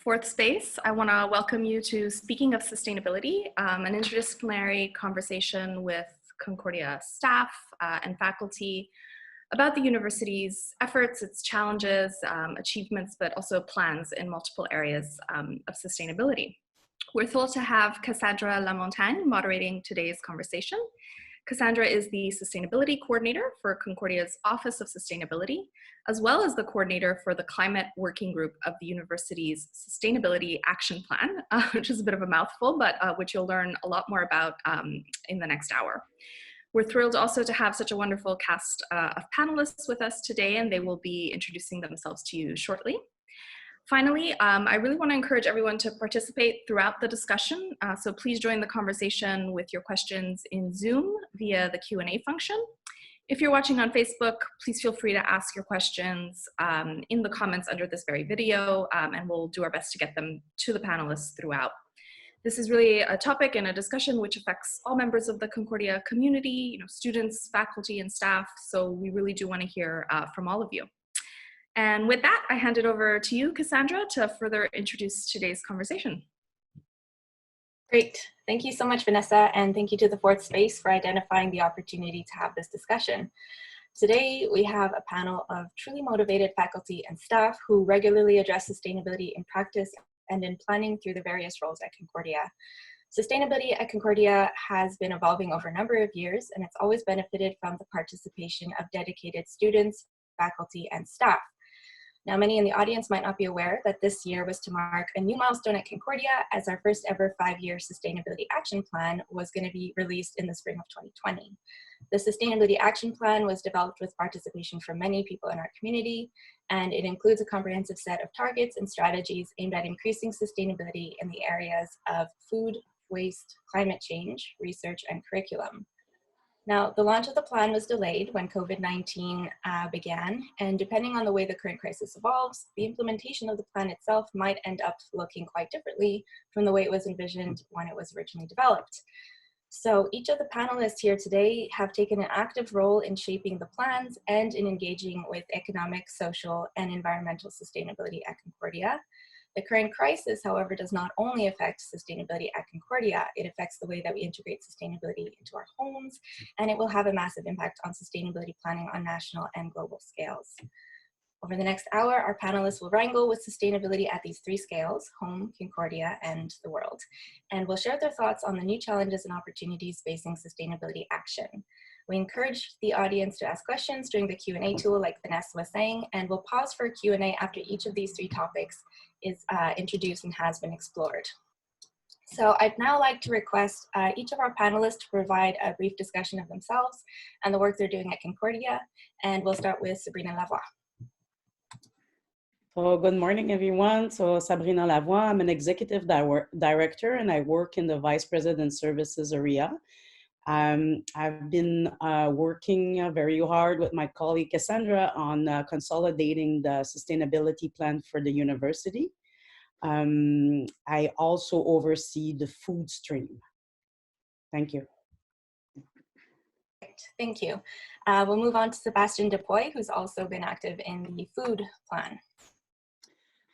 fourth space, I want to welcome you to Speaking of Sustainability, an interdisciplinary conversation with Concordia staff and faculty about the university's efforts, its challenges, achievements, but also plans in multiple areas of sustainability. We're thrilled to have Cassandra Lamontagne moderating today's conversation. Cassandra is the Sustainability Coordinator for Concordia's Office of Sustainability, as well as the coordinator for the Climate Working Group of the university's Sustainability Action Plan, which is a bit of a mouthful, but which you'll learn a lot more about in the next hour. We're thrilled also to have such a wonderful cast of panelists with us today, and they will be introducing themselves to you shortly. Finally, I really want to encourage everyone to participate throughout the discussion, so please join the conversation with your questions in Zoom via the Q&A function. If you're watching on Facebook, please feel free to ask your questions in the comments under this very video, and we'll do our best to get them to the panelists throughout. This is really a topic and a discussion which affects all members of the Concordia community, students, faculty, and staff, so we really do want to hear from all of you. And with that, I hand it over to you, Cassandra, to further introduce today's conversation. Great. Thank you so much, Vanessa, and thank you to the fourth space for identifying the opportunity to have this discussion. Today, we have a panel of truly motivated faculty and staff who regularly address sustainability in practice and in planning through the various roles at Concordia. Sustainability at Concordia has been evolving over a number of years, and it's always benefited from the participation of dedicated students, faculty, and staff. Now, many in the audience might not be aware that this year was to mark a new milestone at Concordia, as our first ever 5-year Sustainability Action Plan was going to be released in the spring of 2020. The Sustainability Action Plan was developed with participation from many people in our community, and it includes a comprehensive set of targets and strategies aimed at increasing sustainability in the areas of food, waste, climate change, research, and curriculum. Now, the launch of the plan was delayed when COVID-19 began, and depending on the way the current crisis evolves, the implementation of the plan itself might end up looking quite differently from the way it was envisioned when it was originally developed. So each of the panelists here today have taken an active role in shaping the plans and in engaging with economic, social, and environmental sustainability at Concordia. The current crisis, however, does not only affect sustainability at Concordia, it affects the way that we integrate sustainability into our homes, and it will have a massive impact on sustainability planning on national and global scales. Over the next hour, our panelists will wrangle with sustainability at these 3 scales: home, Concordia, and the world, and will share their thoughts on the new challenges and opportunities facing sustainability action. We encourage the audience to ask questions during the Q&A tool, like Vanessa was saying, and we'll pause for a Q&A after each of these 3 topics is introduced and has been explored. So I'd now like to request each of our panelists to provide a brief discussion of themselves and the work they're doing at Concordia, and we'll start with Sabrina Leblanc. So good morning, everyone. So Sabrina Leblanc, I'm an executive director, and I work in the Vice President Services area. I've been working very hard with my colleague Cassandra on consolidating the sustainability plan for the university. I also oversee the food stream. Thank you. Thank you. We'll move on to Sebastian Depoy, who's also been active in the food plan.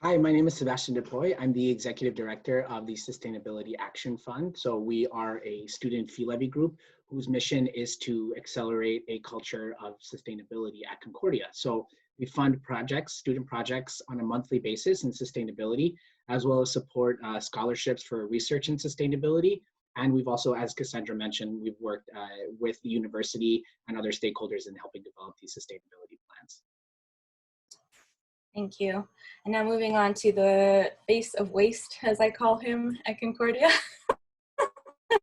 Hi, my name is Sebastian Depoy. I'm the Executive Director of the Sustainability Action Fund. So we are a student fee levy group whose mission is to accelerate a culture of sustainability at Concordia. So we fund projects, student projects on a monthly basis in sustainability, as well as support scholarships for research in sustainability. And we've also, as Cassandra mentioned, we've worked with the university and other stakeholders in helping develop these sustainability plans. Thank you. And now moving on to the face of waste, as I call him at Concordia.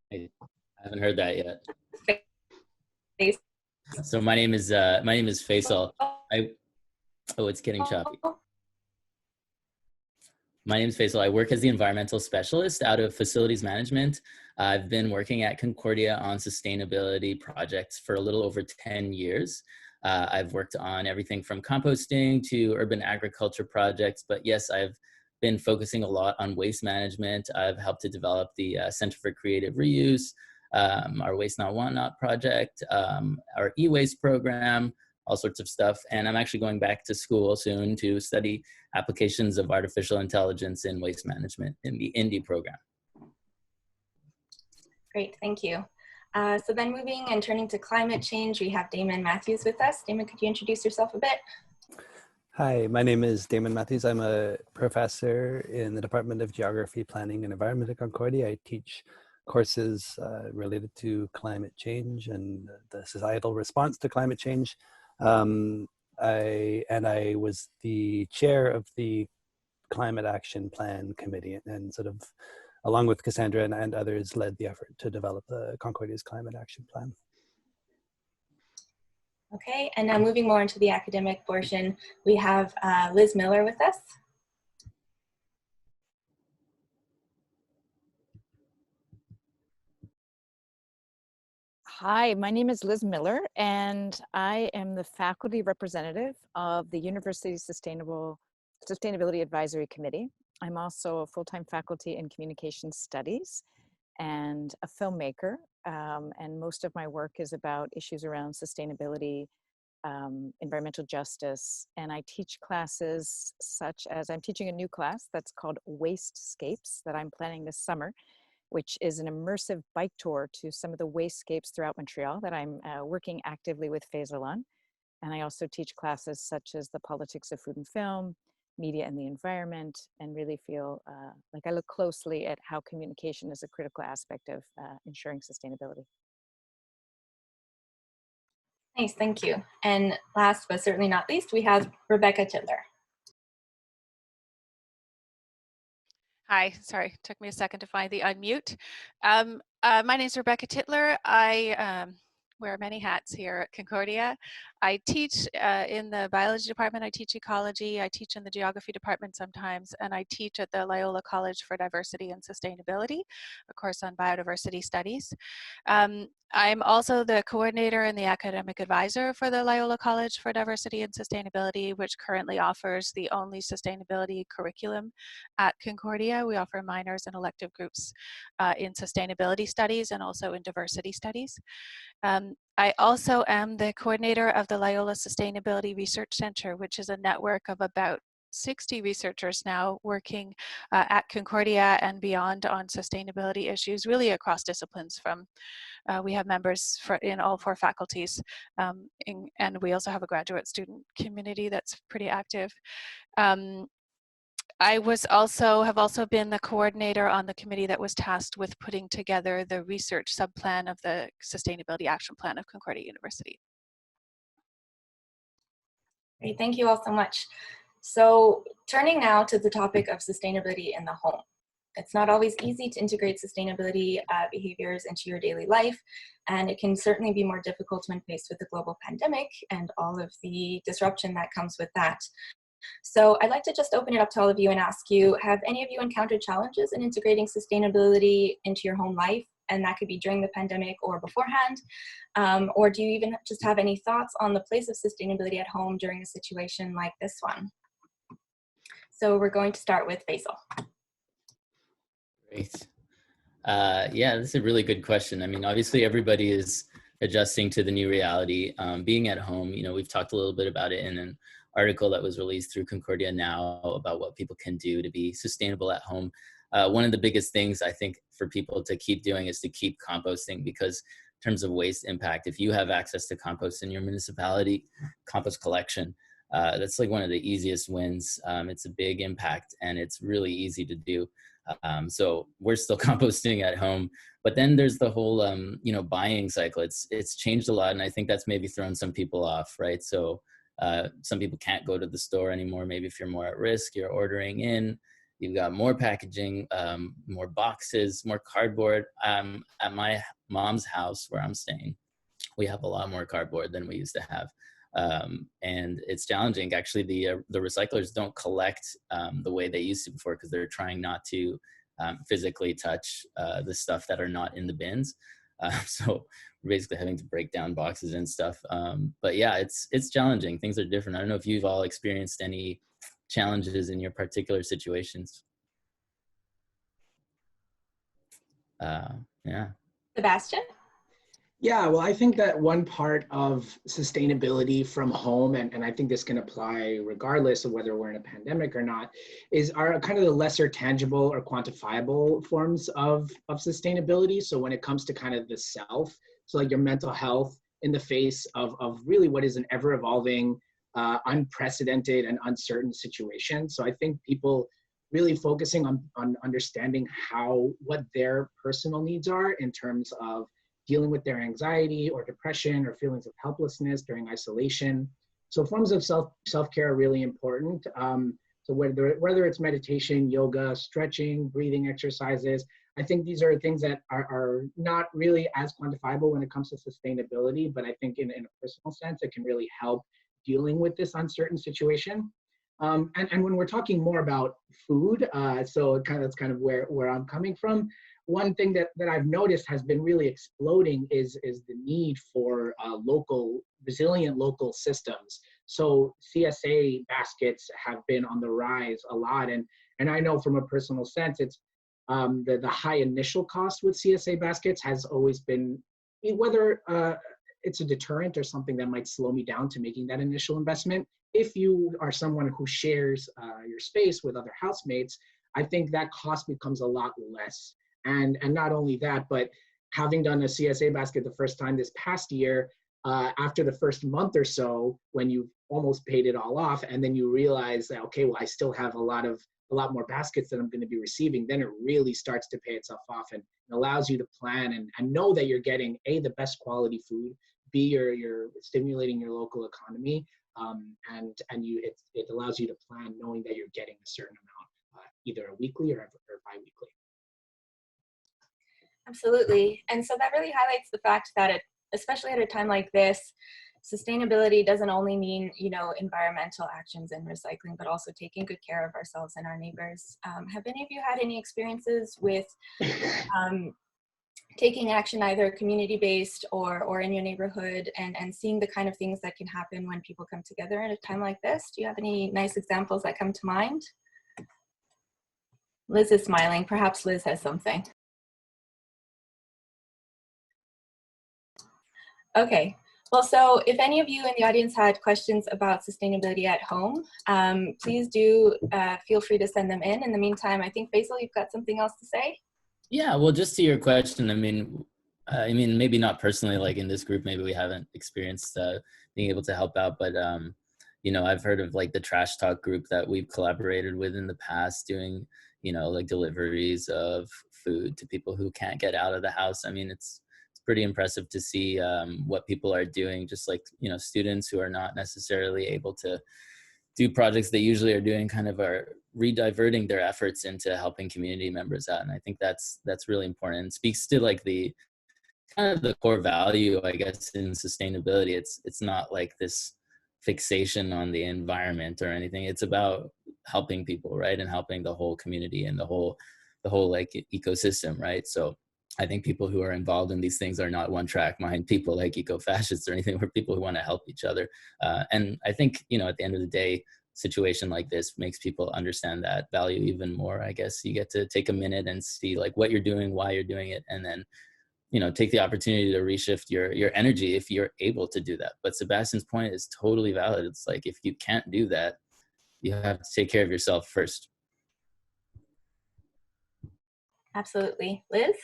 I haven't heard that yet. Face. So my name is Faizal. Oh, it's getting choppy. My name is Faizal. I work as the environmental specialist out of facilities management. I've been working at Concordia on sustainability projects for a little over 10 years. I've worked on everything from composting to urban agriculture projects, but yes, I've been focusing a lot on waste management. I've helped to develop the Center for Creative Reuse, our Waste Not Want Not project, our e-waste program, all sorts of stuff. And I'm actually going back to school soon to study applications of artificial intelligence in waste management in the INDI program. Great, thank you. So then moving and turning to climate change, we have Damon Matthews with us. Damon, could you introduce yourself a bit? Hi, my name is Damon Matthews. I'm a professor in the Department of Geography, Planning and Environment at Concordia. I teach courses related to climate change and the societal response to climate change. I was the chair of the Climate Action Plan Committee and sort of, along with Cassandra and others, led the effort to develop the Concordia's Climate Action Plan. Okay, and now moving more into the academic portion, we have Liz Miller with us. Hi, my name is Liz Miller, and I am the faculty representative of the University's Sustainability Advisory Committee. I'm also a full-time faculty in communication studies and a filmmaker, and most of my work is about issues around sustainability, environmental justice, and I teach classes such as, I'm teaching a new class that's called Wastescapes that I'm planning this summer, which is an immersive bike tour to some of the wastescapes throughout Montreal that I'm working actively with Faizal on. And I also teach classes such as the politics of food and film, media and the environment, and really feel like I look closely at how communication is a critical aspect of ensuring sustainability. Nice, thank you. And last but certainly not least, we have Rebecca Titler. Hi, sorry, took me a second to find the unmute. My name is Rebecca Titler. I wear many hats here at Concordia. I teach in the biology department, I teach ecology, I teach in the geography department sometimes, and I teach at the Loyola College for Diversity and Sustainability, a course on biodiversity studies. I'm also the coordinator and the academic advisor for the Loyola College for Diversity and Sustainability, which currently offers the only sustainability curriculum at Concordia. We offer minors and elective groups in sustainability studies and also in diversity studies. I also am the coordinator of the Loyola Sustainability Research Center, which is a network of about 60 researchers now working at Concordia and beyond on sustainability issues, really across disciplines. We have members in all 4 faculties, and we also have a graduate student community that's pretty active. I have also been the coordinator on the committee that was tasked with putting together the research subplan of the Sustainability Action Plan of Concordia University. Great, thank you all so much. So turning now to the topic of sustainability in the home. It's not always easy to integrate sustainability behaviors into your daily life, and it can certainly be more difficult when faced with the global pandemic and all of the disruption that comes with that. So I'd like to just open it up to all of you and ask you, have any of you encountered challenges in integrating sustainability into your home life? And that could be during the pandemic or beforehand. Or do you even just have any thoughts on the place of sustainability at home during a situation like this one? So we're going to start with Faizal. Great. Yeah, this is a really good question. I mean, obviously everybody is adjusting to the new reality. Being at home, we've talked a little bit about it in an article that was released through Concordia Now about what people can do to be sustainable at home. One of the biggest things I think for people to keep doing is to keep composting, because in terms of waste impact, if you have access to compost in your municipality, compost collection, that's like one of the easiest wins. It's a big impact and it's really easy to do. So we're still composting at home, but then there's the whole, buying cycle. It's changed a lot. And I think that's maybe thrown some people off, right? So some people can't go to the store anymore. Maybe if you're more at risk, you're ordering in, you've got more packaging, more boxes, more cardboard. At my mom's house where I'm staying, we have a lot more cardboard than we used to have. And it's challenging. Actually, the recyclers don't collect the way they used to before, because they're trying not to physically touch the stuff that are not in the bins. So we're basically having to break down boxes and stuff. But yeah, it's challenging. Things are different. I don't know if you've all experienced any challenges in your particular situations. Sebastian? Yeah, well, I think that one part of sustainability from home, and I think this can apply regardless of whether we're in a pandemic or not, are kind of the lesser tangible or quantifiable forms of sustainability. So when it comes to kind of the self, so like your mental health in the face of really what is an ever evolving, unprecedented and uncertain situation. So I think people really focusing on understanding what their personal needs are in terms of dealing with their anxiety or depression or feelings of helplessness during isolation. So forms of self-care are really important. So whether it's meditation, yoga, stretching, breathing exercises, I think these are things that are not really as quantifiable when it comes to sustainability, but I think in a personal sense, it can really help dealing with this uncertain situation. And when we're talking more about food, so that's kind of where I'm coming from. One thing that I've noticed has been really exploding is the need for resilient local systems. So CSA baskets have been on the rise a lot, and I know from a personal sense, it's the high initial cost with CSA baskets has always been, whether it's a deterrent or something that might slow me down to making that initial investment. If you are someone who shares your space with other housemates, I think that cost becomes a lot less. And not only that, but having done a CSA basket the first time this past year, after the first month or so, when you've almost paid it all off, and then you realize that, okay, well, I still have a lot more baskets that I'm going to be receiving, then it really starts to pay itself off and allows you to plan and know that you're getting the best quality food, B, you're stimulating your local economy, and it allows you to plan knowing that you're getting a certain amount, either weekly or bi-weekly. Absolutely. And so that really highlights the fact that especially at a time like this, sustainability doesn't only mean, environmental actions and recycling, but also taking good care of ourselves and our neighbors. Have any of you had any experiences with taking action, either community-based or in your neighborhood, and seeing the kind of things that can happen when people come together at a time like this? Do you have any nice examples that come to mind? Liz is smiling. Perhaps Liz has something. Okay, well, so if any of you in the audience had questions about sustainability at home, please do feel free to send them in. In the meantime, I think, Faizal, you've got something else to say? Yeah, well, just to your question, I mean, maybe not personally, like in this group, maybe we haven't experienced being able to help out, but, I've heard of like the Trash Talk group that we've collaborated with in the past doing, like deliveries of food to people who can't get out of the house. I mean, it's pretty impressive to see what people are doing, just like, students who are not necessarily able to do projects they usually are doing, kind of are rediverting their efforts into helping community members out. And I think that's really important. It speaks to like the kind of the core value, I guess, in sustainability. It's not like this fixation on the environment or anything. It's about helping people, right? And helping the whole community and the whole like ecosystem, right? So I think people who are involved in these things are not one track mind people like eco-fascists or anything. We're people who want to help each other. And I think, at the end of the day, situation like this makes people understand that value even more. I guess you get to take a minute and see like what you're doing, why you're doing it, and then, take the opportunity to reshift your energy if you're able to do that. But Sebastian's point is totally valid. It's like, if you can't do that, you have to take care of yourself first. Absolutely. Liz?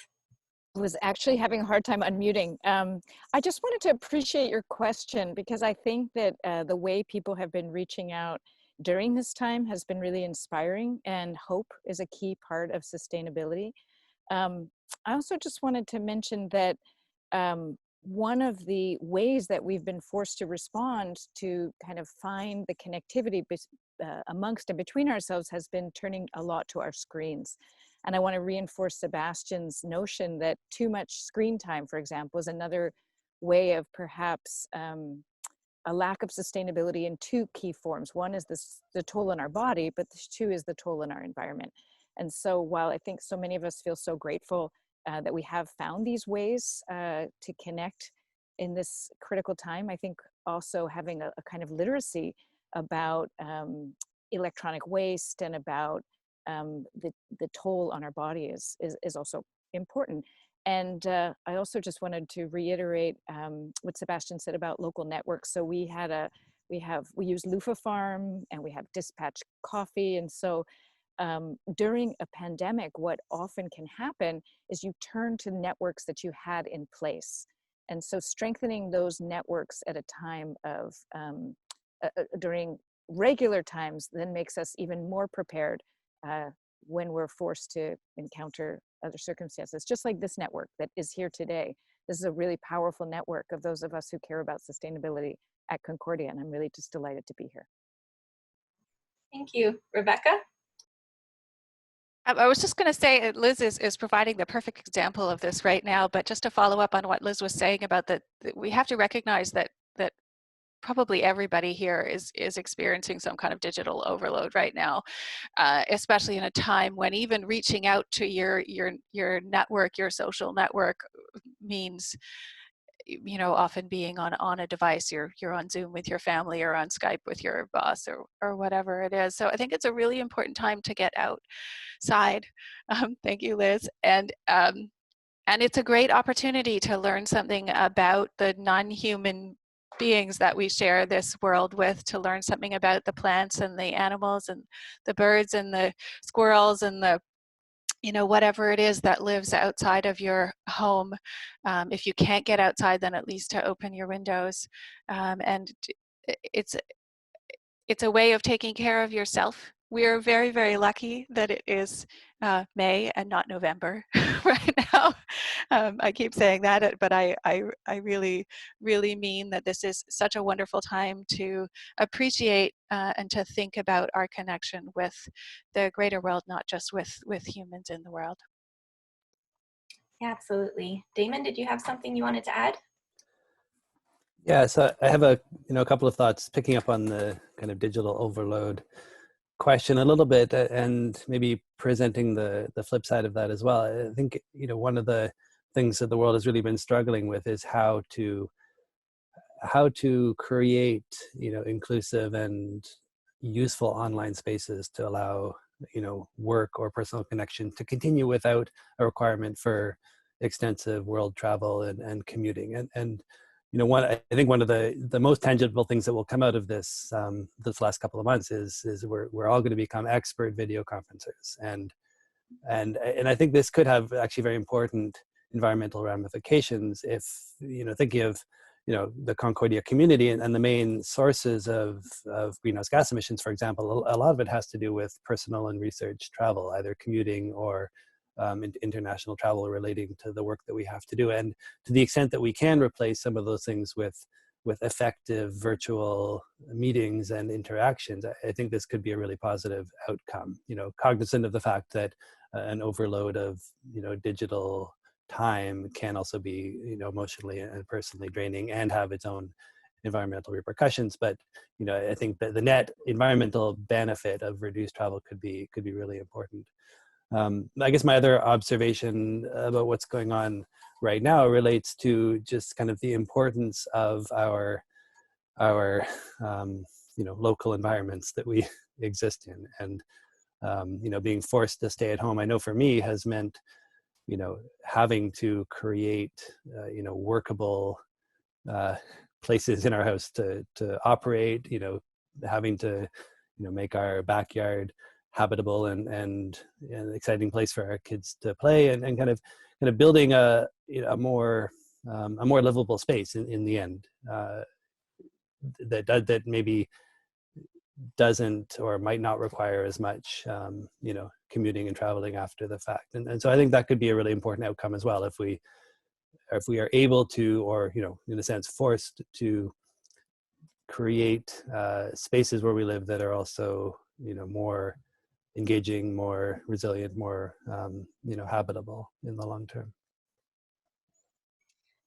Was actually having a hard time unmuting. I just wanted to appreciate your question, because I think that the way people have been reaching out during this time has been really inspiring, and hope is a key part of sustainability. I also just wanted to mention that one of the ways that we've been forced to respond to kind of find the connectivity amongst and between ourselves has been turning a lot to our screens. And I want to reinforce Sebastian's notion that too much screen time, for example, is another way of perhaps a lack of sustainability in two key forms. One is the toll on our body, but two is the toll on our environment. And so while I think so many of us feel so grateful that we have found these ways to connect in this critical time, I think also having a kind of literacy about electronic waste and about the toll on our body is also important. And I also just wanted to reiterate what Sebastian said about local networks. So we use Lufa Farm and we have Dispatch Coffee. And so during a pandemic, what often can happen is you turn to networks that you had in place. And so strengthening those networks at a time of, during regular times, then makes us even more prepared when we're forced to encounter other circumstances, just like this network that is here today. This is a really powerful network of those of us who care about sustainability at Concordia, and I'm really just delighted to be here. Thank you. Rebecca? I was just going to say Liz is providing the perfect example of this right now, but just to follow up on what Liz was saying about that we have to recognize that probably everybody here is experiencing some kind of digital overload right now, especially in a time when even reaching out to your network, your social network, means, you know, often being on a device. You're on Zoom with your family or on Skype with your boss or whatever it is. So I think it's a really important time to get outside. Thank you, Liz. And it's a great opportunity to learn something about the non-human beings that we share this world with, to learn something about the plants and the animals and the birds and the squirrels and the, you know, whatever it is that lives outside of your home. If you can't get outside, then at least to open your windows. And it's a way of taking care of yourself. We are very, very lucky that it is May and not November right now. I keep saying that, but I really, really mean that this is such a wonderful time to appreciate and to think about our connection with the greater world, not just with humans in the world. Yeah, absolutely. Damon, did you have something you wanted to add? Yeah, so I have a couple of thoughts picking up on the kind of digital overload question a little bit, and maybe presenting the flip side of that as well. I think, you know, one of the things that the world has really been struggling with is how to create, you know, inclusive and useful online spaces to allow, you know, work or personal connection to continue without a requirement for extensive world travel and commuting. And you know, I think one of the most tangible things that will come out of this this last couple of months is we're all going to become expert video conferencers, and I think this could have actually very important environmental ramifications. If, you know, thinking of, you know, the Concordia community and the main sources of greenhouse gas emissions, for example, a lot of it has to do with personal and research travel, either commuting or international travel relating to the work that we have to do. And to the extent that we can replace some of those things with effective virtual meetings and interactions, I think this could be a really positive outcome. You know, cognizant of the fact that an overload of, you know, digital time can also be, you know, emotionally and personally draining and have its own environmental repercussions. But, you know, I think that the net environmental benefit of reduced travel could be really important. I guess my other observation about what's going on right now relates to just kind of the importance of our you know, local environments that we exist in, and you know, being forced to stay at home, I know for me has meant, you know, having to create you know, workable places in our house to operate, you know, having to, you know, make our backyard habitable and an exciting place for our kids to play, and kind of building a, you know, a more livable space in the end, that maybe doesn't or might not require as much you know, commuting and traveling after the fact. And so I think that could be a really important outcome as well, if we are able to, or, you know, in a sense forced to create spaces where we live that are also, you know, more engaging, more resilient, more you know, habitable in the long term.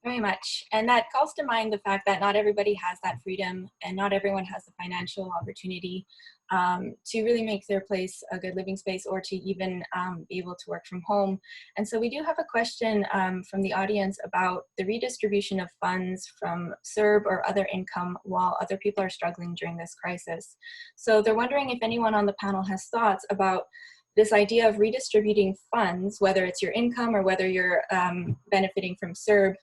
Very much. And that calls to mind the fact that not everybody has that freedom, and not everyone has the financial opportunity to really make their place a good living space, or to even be able to work from home. And so we do have a question from the audience about the redistribution of funds from CERB or other income while other people are struggling during this crisis. So they're wondering if anyone on the panel has thoughts about this idea of redistributing funds, whether it's your income or whether you're benefiting from CERB,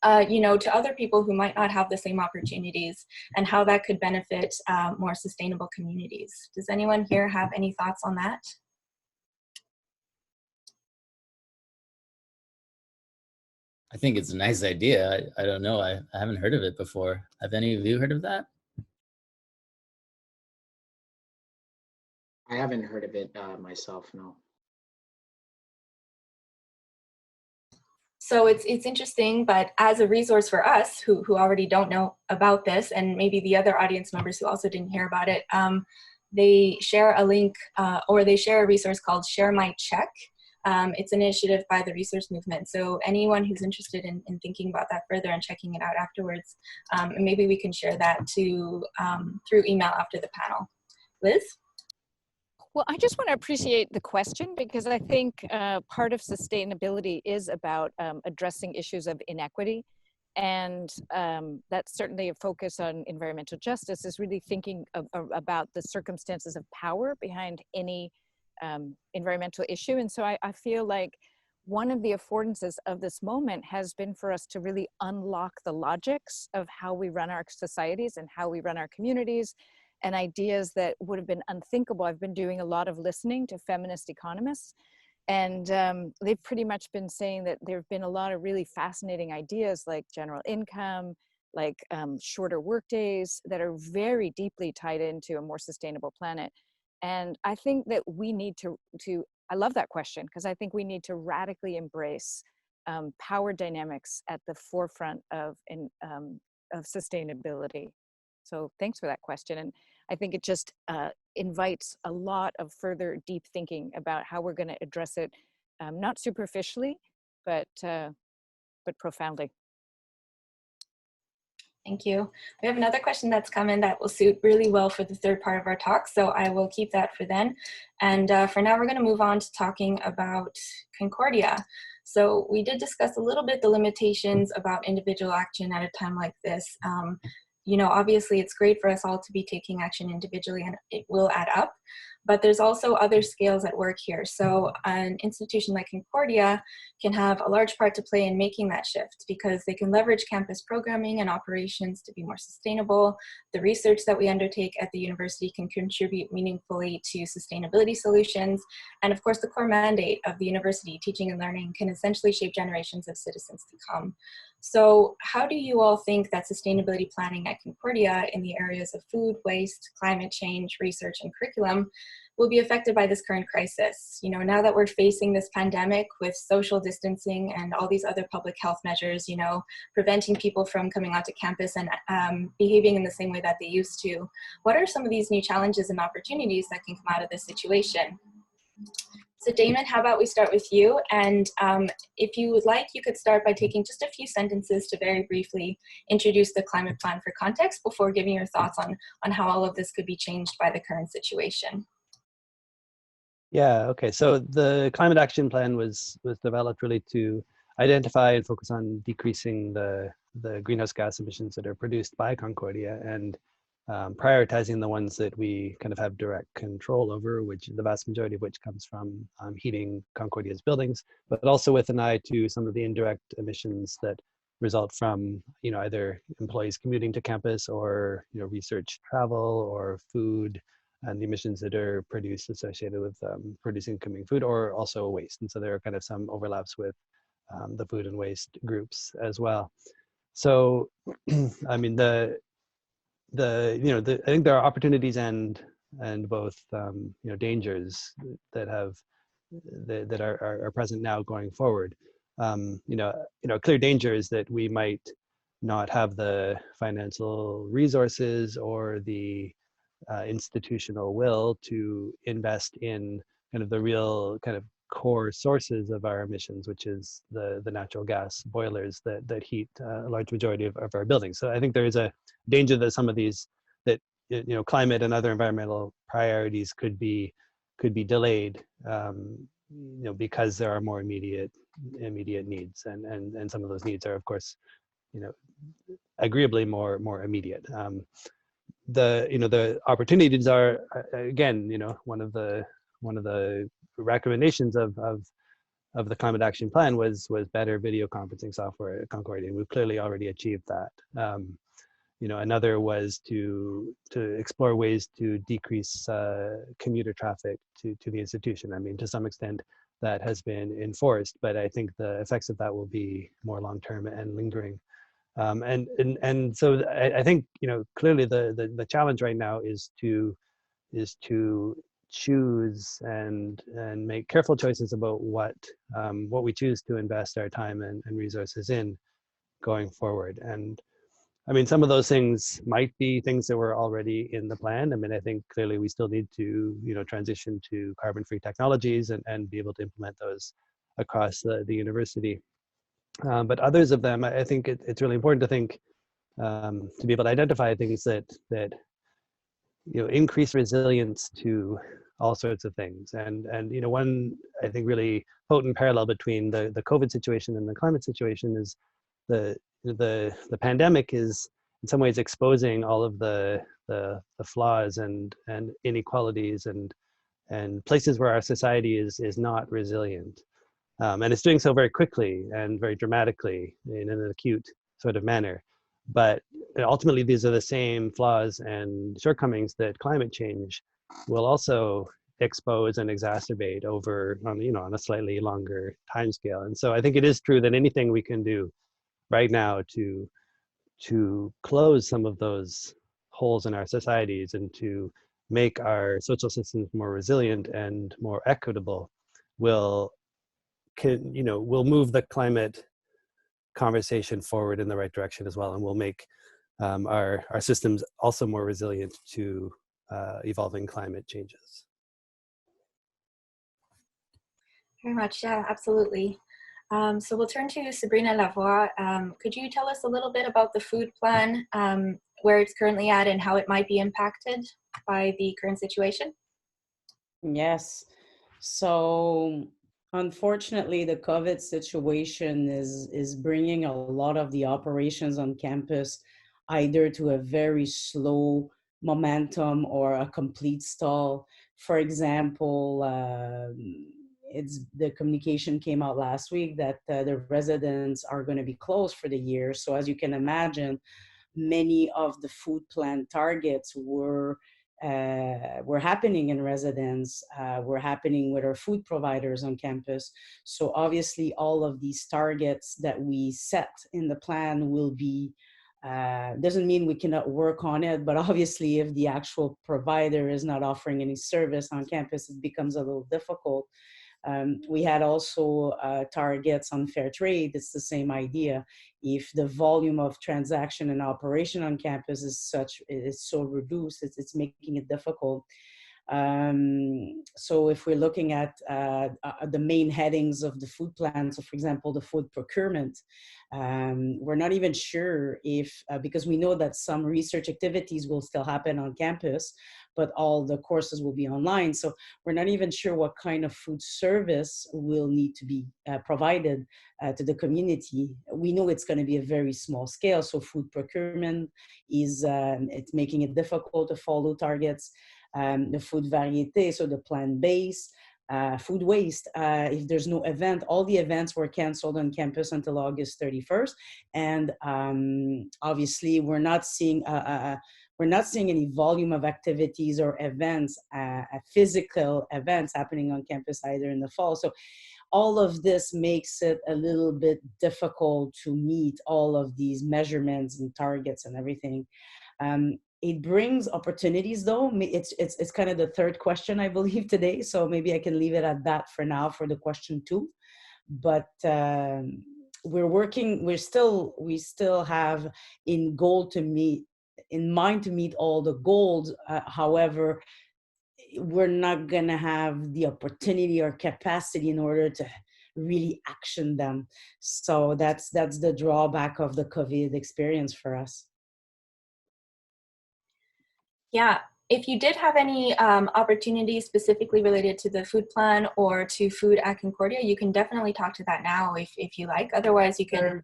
to other people who might not have the same opportunities, and how that could benefit more sustainable communities. Does anyone here have any thoughts on that? I think it's a nice idea. I don't know. I haven't heard of it before. Have any of you heard of that? I haven't heard of it myself, no. So it's interesting, but as a resource for us who already don't know about this, and maybe the other audience members who also didn't hear about it, they share a link or they share a resource called Share My Check. It's an initiative by the Resource Movement. So anyone who's interested in thinking about that further and checking it out afterwards, and maybe we can share that through email after the panel. Liz? Well, I just want to appreciate the question, because I think part of sustainability is about addressing issues of inequity. And that's certainly a focus on environmental justice, is really thinking about the circumstances of power behind any environmental issue. And so I feel like one of the affordances of this moment has been for us to really unlock the logics of how we run our societies and how we run our communities, and ideas that would have been unthinkable. I've been doing a lot of listening to feminist economists, and they've pretty much been saying that there have been a lot of really fascinating ideas like general income, like shorter work days, that are very deeply tied into a more sustainable planet. And I think that we need to I love that question, because I think we need to radically embrace power dynamics at the forefront of sustainability. So thanks for that question. And I think it just invites a lot of further deep thinking about how we're going to address it, not superficially, but profoundly. Thank you. We have another question that's come in that will suit really well for the third part of our talk, so I will keep that for then. And for now, we're going to move on to talking about Concordia. So we did discuss a little bit the limitations about individual action at a time like this. Obviously it's great for us all to be taking action individually, and it will add up, but there's also other scales at work here. So an institution like Concordia can have a large part to play in making that shift, because they can leverage campus programming and operations to be more sustainable. The research that we undertake at the university can contribute meaningfully to sustainability solutions. And of course, the core mandate of the university, teaching and learning, can essentially shape generations of citizens to come. So how do you all think that sustainability planning at Concordia in the areas of food, waste, climate change, research, and curriculum will be affected by this current crisis? Now that we're facing this pandemic with social distancing and all these other public health measures, preventing people from coming onto campus and behaving in the same way that they used to, what are some of these new challenges and opportunities that can come out of this situation? So Damon, how about we start with you? And if you would like, you could start by taking just a few sentences to very briefly introduce the climate plan for context before giving your thoughts on how all of this could be changed by the current situation. Yeah, okay. So the climate action plan was developed really to identify and focus on decreasing the greenhouse gas emissions that are produced by Concordia, and prioritizing the ones that we kind of have direct control over, which the vast majority of which comes from heating Concordia's buildings, but also with an eye to some of the indirect emissions that result from either employees commuting to campus, or research travel, or food, and the emissions that are produced associated with producing coming food, or also waste. And so there are kind of some overlaps with the food and waste groups as well. So I mean, I think there are opportunities and both dangers that are present now going forward. A clear danger is that we might not have the financial resources or the institutional will to invest in kind of the real kind of core sources of our emissions, which is the natural gas boilers that heat a large majority of our buildings. So I think there is a danger that some of these, that climate and other environmental priorities could be delayed, because there are more immediate needs, and some of those needs are, of course, agreeably more immediate. The opportunities are, again, one of the recommendations of the climate action plan was better video conferencing software at Concordia, and we've clearly already achieved that. Another was to explore ways to decrease commuter traffic to the institution. I mean, to some extent that has been enforced, but I think the effects of that will be more long-term and lingering. And so I think, clearly the challenge right now is to choose and make careful choices about what we choose to invest our time and resources in going forward. And I mean, some of those things might be things that were already in the plan. I mean, I think clearly we still need to, transition to carbon-free technologies and be able to implement those across the university. But others of them, I think it's really important to think, to be able to identify things that increase resilience to all sorts of things. And one, I think, really potent parallel between the COVID situation and the climate situation is the pandemic is in some ways exposing all of the flaws and inequalities and places where our society is not resilient. And it's doing so very quickly and very dramatically in an acute sort of manner. But ultimately, these are the same flaws and shortcomings that climate change will also expose and exacerbate on a slightly longer timescale. And so I think it is true that anything we can do right now to close some of those holes in our societies and to make our social systems more resilient and more equitable will move the climate conversation forward in the right direction as well, and will make our systems also more resilient to evolving climate changes. Very much, yeah, absolutely. So we'll turn to Sabrina Leblanc. Could you tell us a little bit about the food plan, where it's currently at and how it might be impacted by the current situation? Yes. So unfortunately, the COVID situation is bringing a lot of the operations on campus either to a very slow momentum or a complete stall. For example, the communication came out last week that the residents are going to be closed for the year. So as you can imagine, many of the food plan targets were happening in residence, were happening with our food providers on campus. So obviously all of these targets that we set in the plan will be, doesn't mean we cannot work on it, but obviously if the actual provider is not offering any service on campus, it becomes a little difficult. We had also targets on fair trade. It's the same idea. If the volume of transaction and operation on campus is so reduced, it's making it difficult. So if we're looking at the main headings of the food plan, so for example, the food procurement, we're not even sure if, because we know that some research activities will still happen on campus, but all the courses will be online. So we're not even sure what kind of food service will need to be provided to the community. We know it's going to be a very small scale. So food procurement is, it's making it difficult to follow targets. The food variety, so the plant-based, food waste. If there's no event, all the events were canceled on campus until August 31st. And obviously we're not seeing any volume of activities or events, physical events happening on campus either in the fall. So all of this makes it a little bit difficult to meet all of these measurements and targets and everything. It brings opportunities, though. It's kind of the third question, I believe, today. So maybe I can leave it at that for now for the question 2. But we still have in mind to meet all the goals. However, we're not gonna have the opportunity or capacity in order to really action them. So that's the drawback of the COVID experience for us. Yeah, if you did have any opportunities specifically related to the food plan or to food at Concordia, you can definitely talk to that now if you like. Otherwise, you can.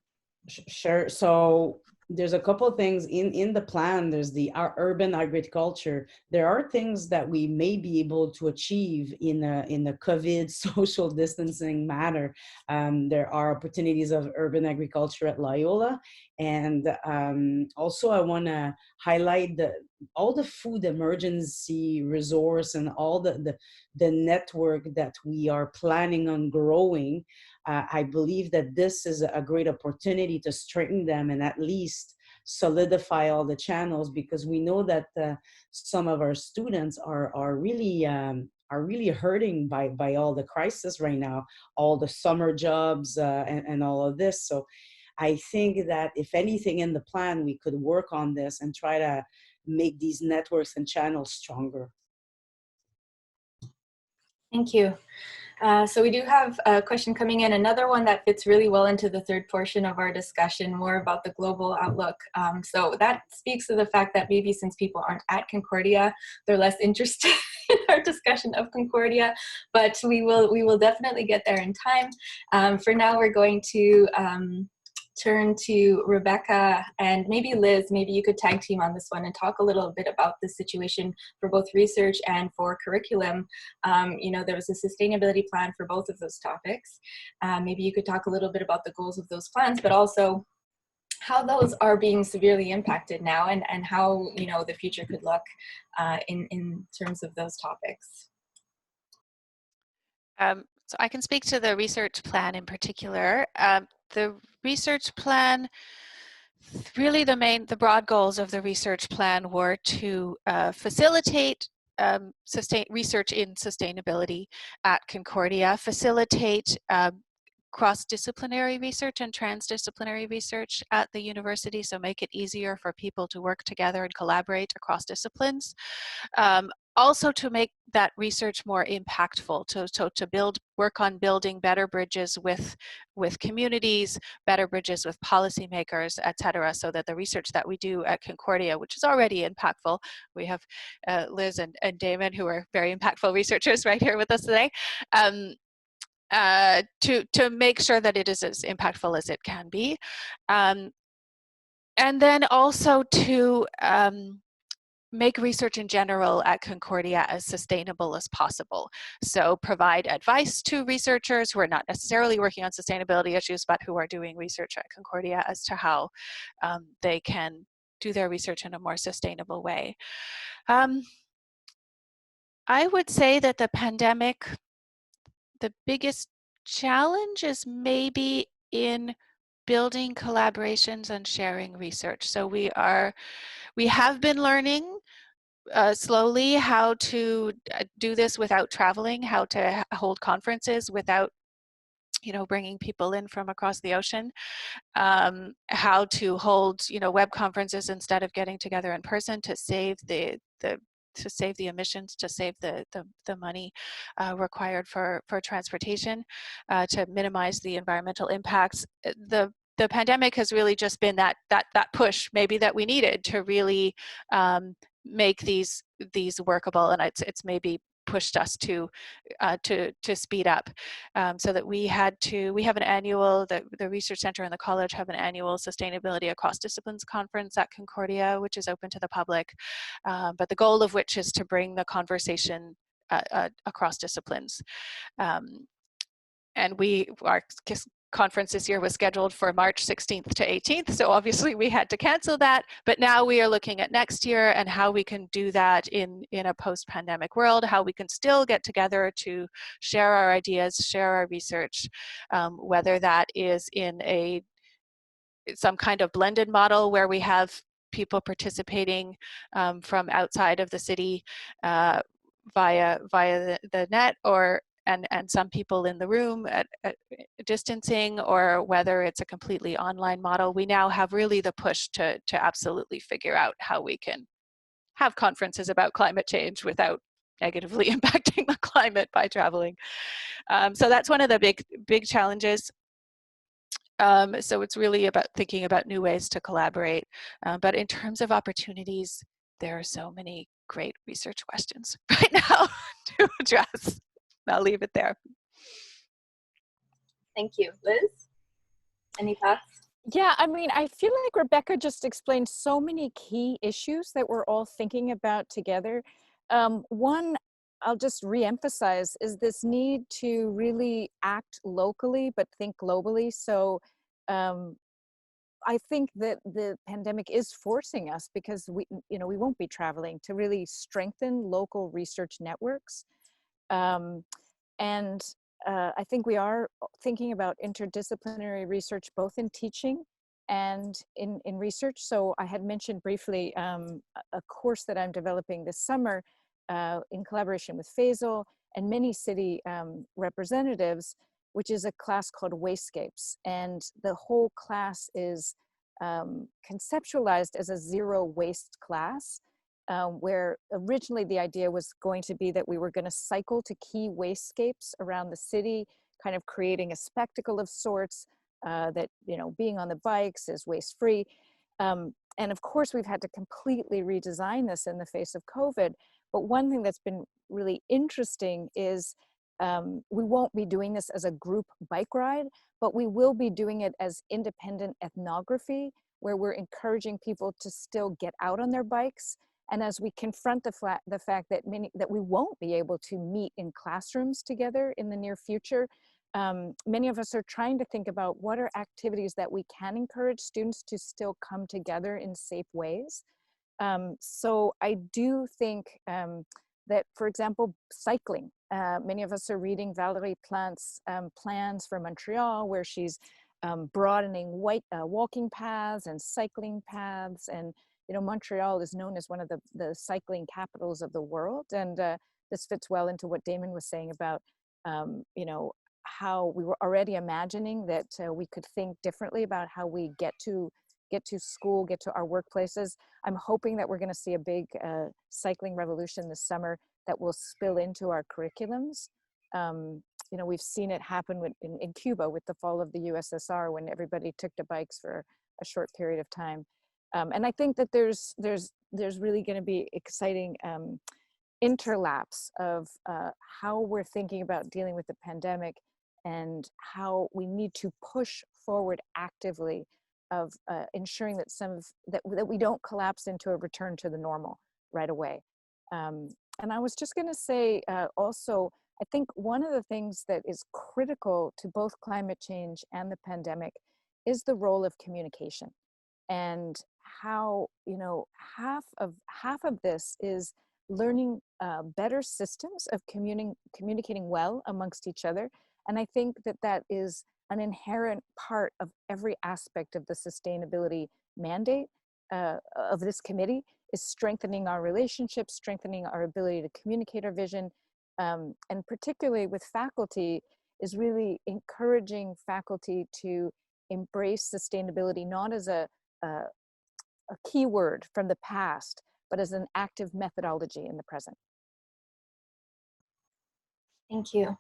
Sure. So there's a couple of things in the plan. There's the urban agriculture. There are things that we may be able to achieve in the COVID social distancing matter. There are opportunities of urban agriculture at Loyola. And also I want to highlight all the food emergency resource and all the network that we are planning on growing. I believe that this is a great opportunity to strengthen them and at least solidify all the channels, because we know that some of our students are really hurting by all the crisis right now, all the summer jobs and all of this. So I think that if anything in the plan, we could work on this and try to make these networks and channels stronger. Thank you. So we do have a question coming in, another one that fits really well into the third portion of our discussion, more about the global outlook. So that speaks to the fact that maybe since people aren't at Concordia, they're less interested in our discussion of Concordia, but we will definitely get there in time. For now, we're going to turn to Rebecca and maybe Liz. Maybe you could tag team on this one and talk a little bit about the situation for both research and for curriculum. You know, there was a sustainability plan for both of those topics. Maybe you could talk a little bit about the goals of those plans, but also how those are being severely impacted now, and how, you know, the future could look in terms of those topics. So I can speak to the research plan in particular. The research plan, really the broad goals of the research plan were to facilitate research in sustainability at Concordia, facilitate cross-disciplinary research and transdisciplinary research at the university, so make it easier for people to work together and collaborate across disciplines. Also to make that research more impactful, to work on building better bridges with communities, better bridges with policymakers, et cetera, so that the research that we do at Concordia, which is already impactful, we have Liz and Damon, who are very impactful researchers right here with us today, to make sure that it is as impactful as it can be. And then also to make research in general at Concordia as sustainable as possible. So provide advice to researchers who are not necessarily working on sustainability issues, but who are doing research at Concordia as to how they can do their research in a more sustainable way. I would say that the pandemic, the biggest challenge is maybe in building collaborations and sharing research. So we have been learning slowly how to do this without traveling, how to hold conferences without, you know, bringing people in from across the ocean, how to hold, you know, web conferences instead of getting together in person to save the emissions, to save the money required for transportation, to minimize the environmental impacts. The pandemic has really just been that push maybe that we needed to really make these workable, and it's maybe pushed us to speed up, so that we have an annual, the Research Center and the college have an annual Sustainability Across Disciplines conference at Concordia, which is open to the public, but the goal of which is to bring the conversation across disciplines. And our conference this year was scheduled for March 16th to 18th, so obviously we had to cancel that, but now we are looking at next year and how we can do that in a post-pandemic world, how we can still get together to share our ideas, share our research, whether that is in some kind of blended model where we have people participating from outside of the city via the net, and some people in the room at distancing, or whether it's a completely online model. We now have really the push to absolutely figure out how we can have conferences about climate change without negatively impacting the climate by traveling. So that's one of the big challenges. So it's really about thinking about new ways to collaborate. But in terms of opportunities, there are so many great research questions right now to address. I'll leave it there. Thank you. Liz, any thoughts? Yeah, I mean, I feel like Rebecca just explained so many key issues that we're all thinking about together. One, I'll just reemphasize, is this need to really act locally but think globally. So um, I think that the pandemic is forcing us, because we won't be traveling, to really strengthen local research networks. Um, and I think we are thinking about interdisciplinary research, both in teaching and in research. So I had mentioned briefly a course that I'm developing this summer in collaboration with Faizal and many city representatives, which is a class called Wastegapes. And the whole class is conceptualized as a zero waste class, where originally the idea was going to be that we were going to cycle to key wastegapes around the city, kind of creating a spectacle of sorts, that, being on the bikes is waste free. And of course, we've had to completely redesign this in the face of COVID. But one thing that's been really interesting is we won't be doing this as a group bike ride, but we will be doing it as independent ethnography, where we're encouraging people to still get out on their bikes. And as we confront the fact that we won't be able to meet in classrooms together in the near future, many of us are trying to think about what are activities that we can encourage students to still come together in safe ways. So I do think that, for example, cycling. Many of us are reading Valérie Plante's plans for Montreal, where she's broadening walking paths and cycling paths. And Montreal is known as one of the cycling capitals of the world. And this fits well into what Damon was saying about, how we were already imagining that we could think differently about how we get to school, get to our workplaces. I'm hoping that we're going to see a big cycling revolution this summer that will spill into our curriculums. We've seen it happen in Cuba with the fall of the USSR, when everybody took to bikes for a short period of time. And I think that there's really going to be exciting interlaps of how we're thinking about dealing with the pandemic, and how we need to push forward actively of ensuring that that we don't collapse into a return to the normal right away. And I was just going to say also, I think one of the things that is critical to both climate change and the pandemic is the role of communication, and how half of this is learning better systems of communicating well amongst each other. And I think that is an inherent part of every aspect of the sustainability mandate of this committee, is strengthening our relationships, strengthening our ability to communicate our vision, and particularly with faculty, is really encouraging faculty to embrace sustainability, not as a keyword from the past, but as an active methodology in the present. Thank you.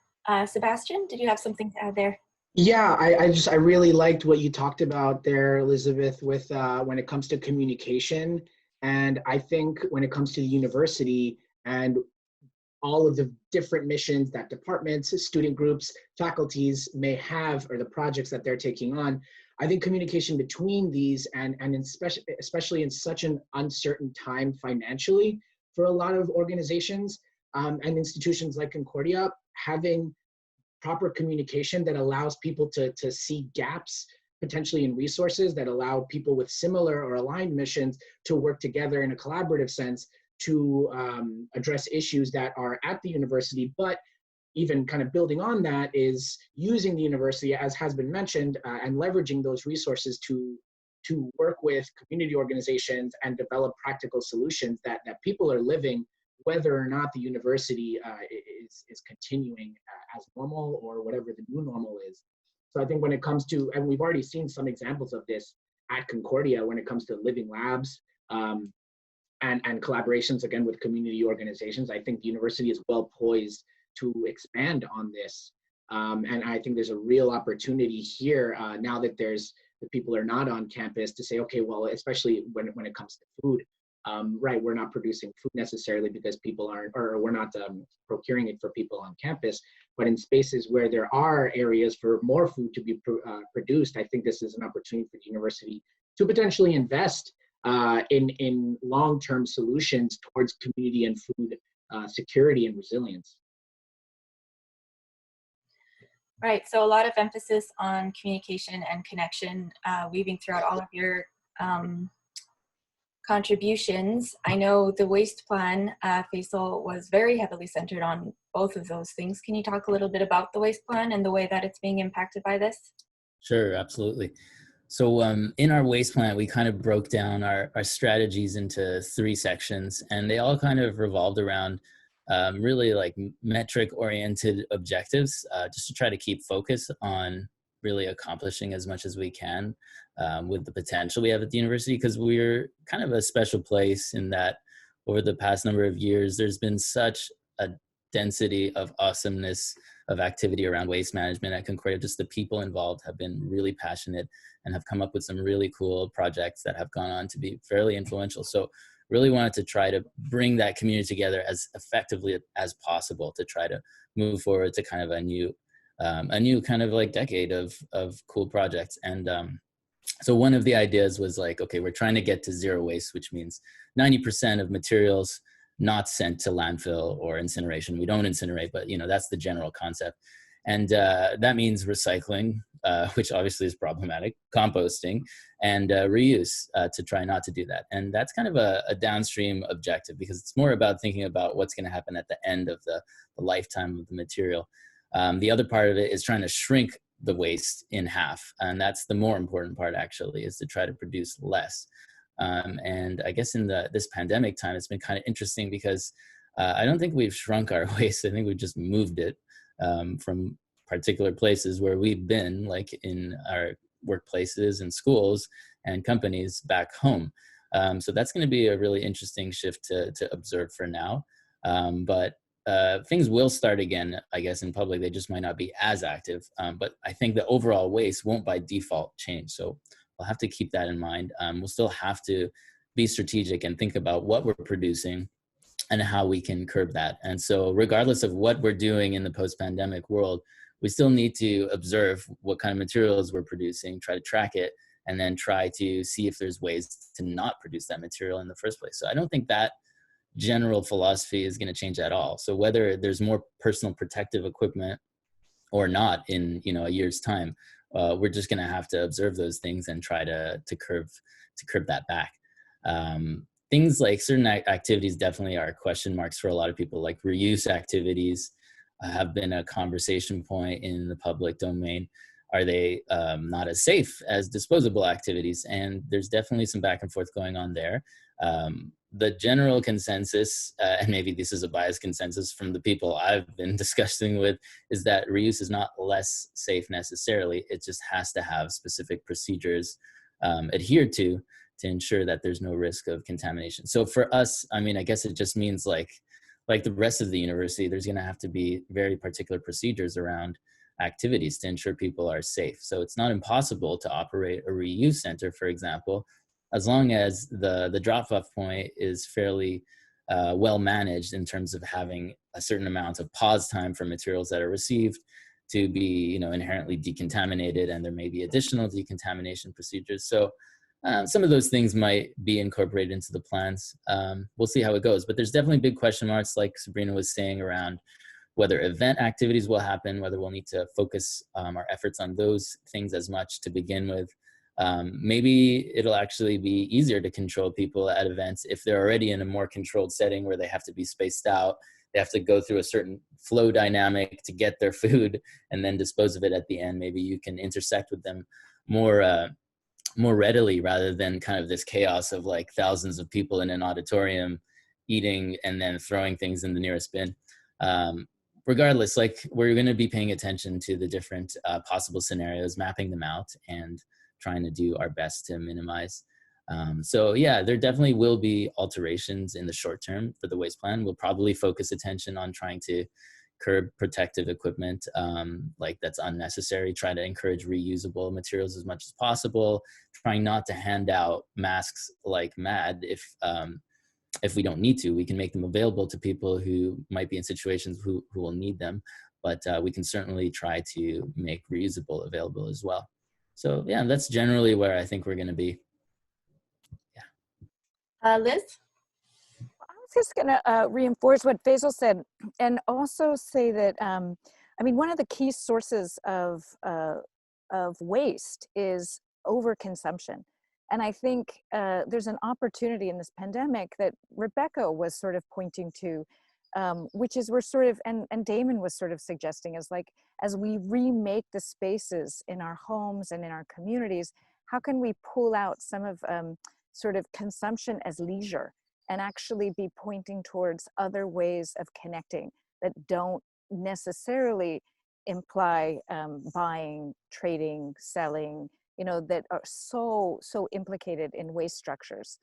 Sebastian, did you have something to add there? Yeah, I really liked what you talked about there, Elizabeth, with when it comes to communication. And I think when it comes to the university and all of the different missions that departments, student groups, faculties may have, or the projects that they're taking on, I think communication between these and especially in such an uncertain time financially for a lot of organizations and institutions like Concordia, having proper communication that allows people to see gaps potentially in resources, that allow people with similar or aligned missions to work together in a collaborative sense to address issues that are at the university. But even kind of building on that is using the university, as has been mentioned, and leveraging those resources to work with community organizations and develop practical solutions that people are living, whether or not the university is continuing as normal or whatever the new normal is. So I think when it comes to, and we've already seen some examples of this at Concordia when it comes to living labs and collaborations, again, with community organizations, I think the university is well poised to expand on this. And I think there's a real opportunity here now that the people are not on campus to say, okay, well, especially when it comes to food, right, we're not producing food necessarily because people aren't, or we're not procuring it for people on campus, but in spaces where there are areas for more food to be produced, I think this is an opportunity for the university to potentially invest in long-term solutions towards community and food security and resilience. Right, so a lot of emphasis on communication and connection weaving throughout all of your contributions. I know the waste plan, Faisal, was very heavily centered on both of those things. Can you talk a little bit about the waste plan and the way that it's being impacted by this? Sure, absolutely. So in our waste plan, we kind of broke down our strategies into 3 sections, and they all kind of revolved around really like metric-oriented objectives, just to try to keep focus on really accomplishing as much as we can with the potential we have at the university, because we're kind of a special place in that over the past number of years, there's been such a density of awesomeness of activity around waste management at Concordia. Just the people involved have been really passionate and have come up with some really cool projects that have gone on to be fairly influential. So really wanted to try to bring that community together as effectively as possible to try to move forward to kind of a new kind of like decade of cool projects. And so one of the ideas was like, okay, we're trying to get to zero waste, which means 90% of materials not sent to landfill or incineration. We don't incinerate, but that's the general concept. And that means recycling, which obviously is problematic, composting, and reuse to try not to do that. And that's kind of a downstream objective, because it's more about thinking about what's going to happen at the end of the lifetime of the material. The other part of it is trying to shrink the waste in half. And that's the more important part, actually, is to try to produce less. And I guess in this pandemic time, it's been kind of interesting because I don't think we've shrunk our waste. I think we've just moved it from particular places where we've been, like in our workplaces and schools and companies, back home. So that's going to be a really interesting shift to observe for now. But things will start again, I guess, in public. They just might not be as active. But I think the overall waste won't by default change. So we'll have to keep that in mind. We'll still have to be strategic and think about what we're producing and how we can curb that. And so regardless of what we're doing in the post-pandemic world, we still need to observe what kind of materials we're producing, try to track it, and then try to see if there's ways to not produce that material in the first place. So I don't think that general philosophy is going to change at all. So whether there's more personal protective equipment or not in a year's time, we're just going to have to observe those things and try to curb that back. Things like certain activities definitely are question marks for a lot of people, like reuse activities have been a conversation point in the public domain. Are they not as safe as disposable activities? And there's definitely some back and forth going on there. The general consensus, and maybe this is a biased consensus from the people I've been discussing with, is that reuse is not less safe necessarily. It just has to have specific procedures adhered to ensure that there's no risk of contamination. So for us, I mean, I guess it just means like the rest of the university, there's going to have to be very particular procedures around activities to ensure people are safe. So it's not impossible to operate a reuse center, for example, as long as the drop-off point is fairly well managed in terms of having a certain amount of pause time for materials that are received to be, inherently decontaminated, and there may be additional decontamination procedures. So some of those things might be incorporated into the plans. We'll see how it goes, but there's definitely big question marks, like Sabrina was saying, around whether event activities will happen, whether we'll need to focus our efforts on those things as much to begin with. Maybe it'll actually be easier to control people at events if they're already in a more controlled setting where they have to be spaced out. They have to go through a certain flow dynamic to get their food and then dispose of it at the end. Maybe you can intersect with them more readily, rather than kind of this chaos of like thousands of people in an auditorium eating and then throwing things in the nearest bin. Regardless, like, we're going to be paying attention to the different possible scenarios, mapping them out, and trying to do our best to minimize. So yeah, there definitely will be alterations in the short term for the waste plan. We'll probably focus attention on trying to curb protective equipment like that's unnecessary, try to encourage reusable materials as much as possible, trying not to hand out masks like mad if if we don't need to, we can make them available to people who might be in situations who will need them. But we can certainly try to make reusable available as well. So yeah, that's generally where I think we're going to be. Yeah. Liz? I was just going to reinforce what Faizal said, and also say that, I mean, one of the key sources of waste is overconsumption. And I think there's an opportunity in this pandemic that Rebecca was sort of pointing to, which is we're sort of, and Damon was sort of suggesting, is like, as we remake the spaces in our homes and in our communities, how can we pull out some of sort of consumption as leisure and actually be pointing towards other ways of connecting that don't necessarily imply buying, trading, selling, you know, that are so implicated in waste structures.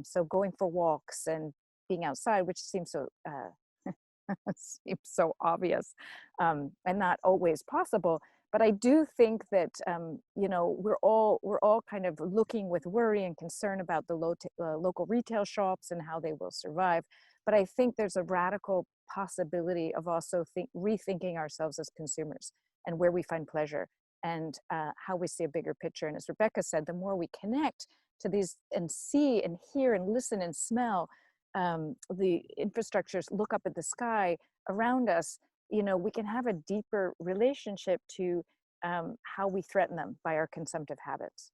So going for walks and being outside, which seems so seems so obvious and not always possible. But I do think that you know, we're all kind of looking with worry and concern about the local retail shops and how they will survive. But I think there's a radical possibility of also rethinking ourselves as consumers and where we find pleasure and how we see a bigger picture. And as Rebecca said, the more we connect to these and see and hear and listen and smell the infrastructures, look up at the sky around us, you know, we can have a deeper relationship to how we threaten them by our consumptive habits.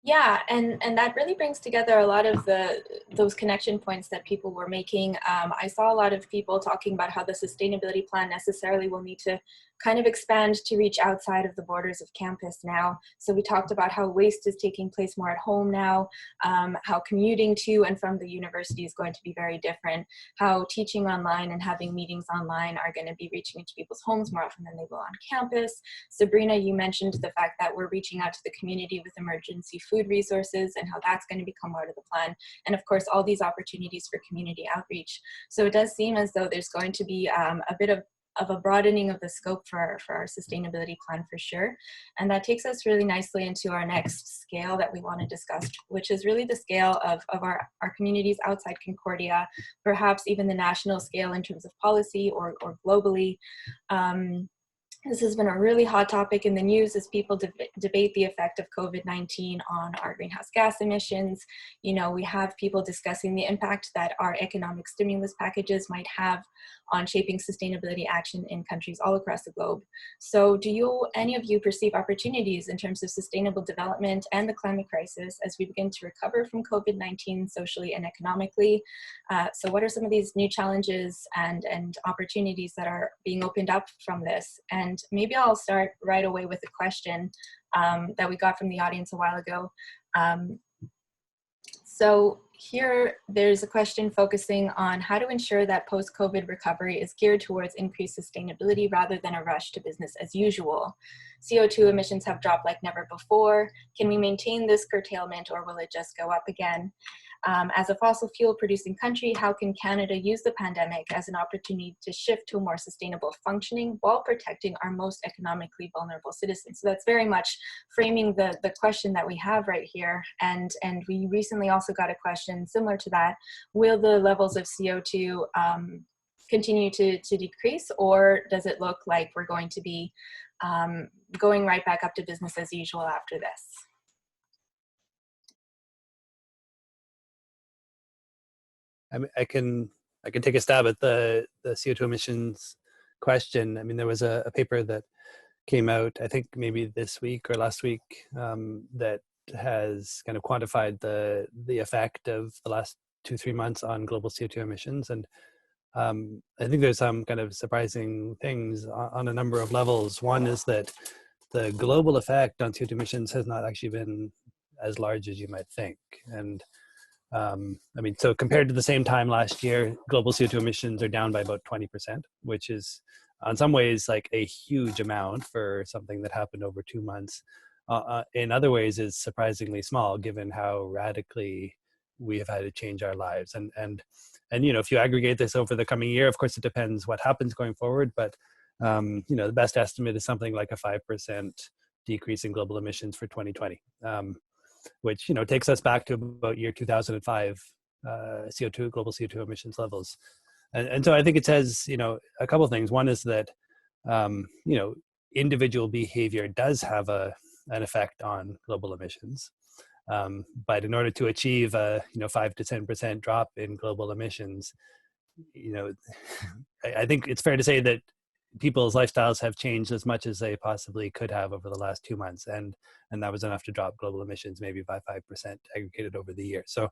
Yeah, and that really brings together a lot of those connection points that people were making. I saw a lot of people talking about how the sustainability plan necessarily will need to kind of expand to reach outside of the borders of campus now. So we talked about how waste is taking place more at home now, how commuting to and from the university is going to be very different, how teaching online and having meetings online are going to be reaching into people's homes more often than they will on campus. Sabrina, you mentioned the fact that we're reaching out to the community with emergency food resources and how that's going to become part of the plan. And of course, all these opportunities for community outreach. So it does seem as though there's going to be a bit of a broadening of the scope for our sustainability plan for sure. And that takes us really nicely into our next scale that we want to discuss, which is really the scale of our communities outside Concordia, perhaps even the national scale in terms of policy or globally. This has been a really hot topic in the news as people debate the effect of COVID-19 on our greenhouse gas emissions. You know, we have people discussing the impact that our economic stimulus packages might have on shaping sustainability action in countries all across the globe. So do any of you perceive opportunities in terms of sustainable development and the climate crisis as we begin to recover from COVID-19 socially and economically? So what are some of these new challenges and opportunities that are being opened up from this? And maybe I'll start right away with a question that we got from the audience a while ago. So here, there's a question focusing on how to ensure that post-COVID recovery is geared towards increased sustainability rather than a rush to business as usual. CO2 emissions have dropped like never before. Can we maintain this curtailment or will it just go up again? As a fossil fuel producing country, how can Canada use the pandemic as an opportunity to shift to a more sustainable functioning while protecting our most economically vulnerable citizens? So that's very much framing the question that we have right here. And we recently also got a question similar to that. Will the levels of CO2 continue to decrease, or does it look like we're going to be going right back up to business as usual after this? I mean, I can take a stab at the CO2 emissions question. I mean, there was a paper that came out, I think maybe this week or last week, that has kind of quantified the effect of the last 2-3 months on global CO2 emissions. And I think there's some kind of surprising things on a number of levels. One is that the global effect on CO2 emissions has not actually been as large as you might think. And I mean, so compared to the same time last year, global CO2 emissions are down by about 20%, which is in some ways like a huge amount for something that happened over 2 months. In other ways is surprisingly small given how radically we have had to change our lives. And you know, if you aggregate this over the coming year, of course it depends what happens going forward, but you know, the best estimate is something like a 5% decrease in global emissions for 2020. which, you know, takes us back to about year 2005 global CO2 emissions levels. And so I think it says, you know, a couple of things. One is that, you know, individual behavior does have an effect on global emissions. But in order to achieve a, you know, 5 to 10% drop in global emissions, you know, I think it's fair to say that people's lifestyles have changed as much as they possibly could have over the last 2 months. And that was enough to drop global emissions maybe by 5% aggregated over the year. So,